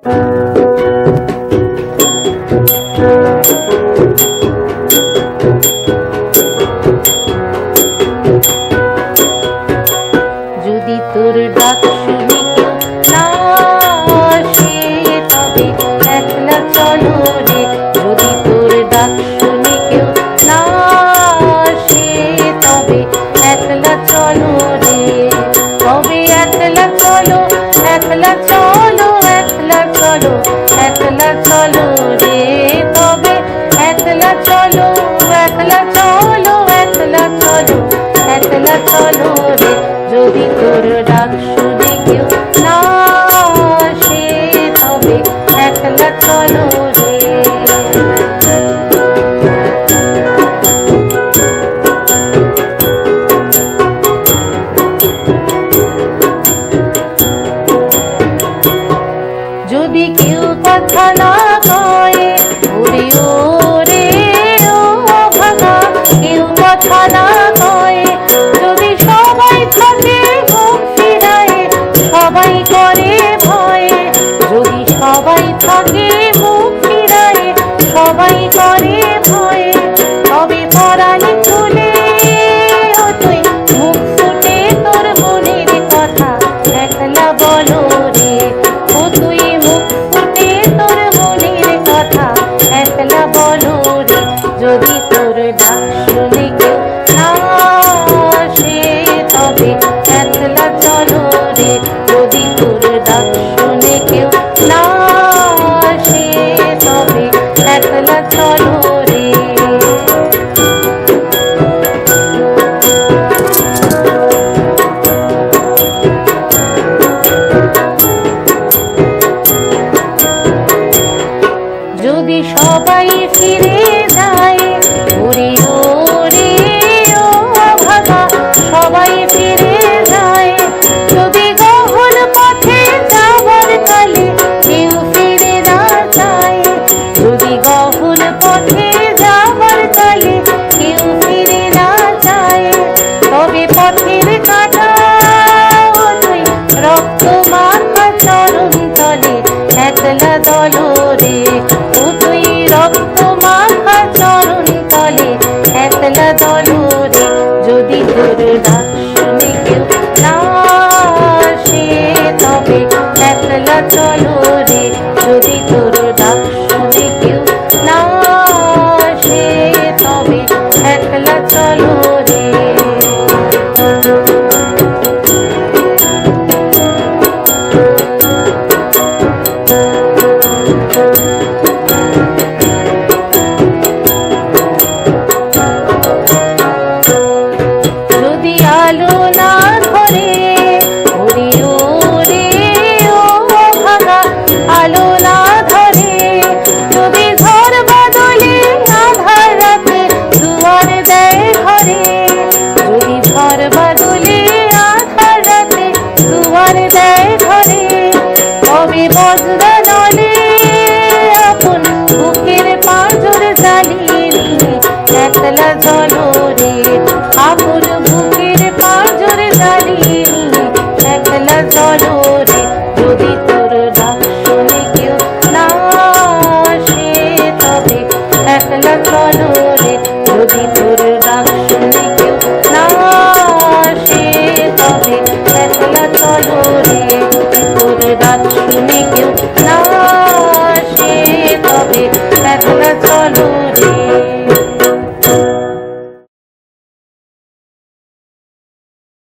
যদি তোর ডাক শুনি কেউ না আসে তবে একলা চলো রে। যদি তোর ডাক শুনি কেউ না আসে তবে একলা চলো রে। তবে একলা চলো, একলা চলো, একলা চলো, একলা চলো রে। তবে একলা চলো, একলা চলো, একলা চলো, একলা চলো রে। যদি তোর ডাক শুনে কেউ না আসে তবে একলা চলো রে। যদি কেউ কথা না কয় ওরে ওরে ও ভাঙা, কেউ কথা না কয়, যদি সবাই থাকে মুখ ফিরায়, সবাই করে ভয়। যদি সবাই থাকে মুখ ফিরায়, সবাই করে ভয়, তবে পরাণে খুলে ও তুই মুখ ফুটে তোর মনের কথা একলা বলো রে। ও তুই মুখ ফুটে তোর মনের কথা একলা বলো রে। যদি তোর ডাক শুনে কেউ না আসে তবে একলা চলো রে। যদি তোর ডাক শুনে কেউ না আসে তবে একলা চলো রে। যদি সবাই ফিরে যায় ওরে ওরে ও ভাগা, সবাই ফিরে যায়, যদি গহন পথে যাবার কালে কেউ ফিরে না যায়। যদি গহন পথে যাবার কালে কেউ ফিরে না যায়, তবে পথের কাঁটা ও তুই রক্ত মাখা চরণ তলে একলা দলো রে। ও তুই রক্ত মাখা চরণ তলে একলা দলো রে। যদি তোর ডাক শুনে কেউ না আসে তবে একলা চলো রে। যদি তোর ডাক শুনে কেউ না আসে তবে একলা চলো রে। যদি আলো না ধরে ওরে ওরে ও ভাঙা, আলো না ধরে, যদি ঝড় বাদলে আধার রাতে দুয়ার দেয় ঘরে। যদি ঝড় বাদলে আধার রাতে দুয়ার দেয় ঘরে, তবে বজ্রা নলে আপন বুকের পাঁজর জ্বালিয়ে নিয়ে একলা চলো রে। আপন বুকের পাঁজর জ্বালিয়ে নিয়ে একলা চলো রে। যদি তোর ডাক শুনে কেউ না আসে তবে একলা চলো রে। যদি তোর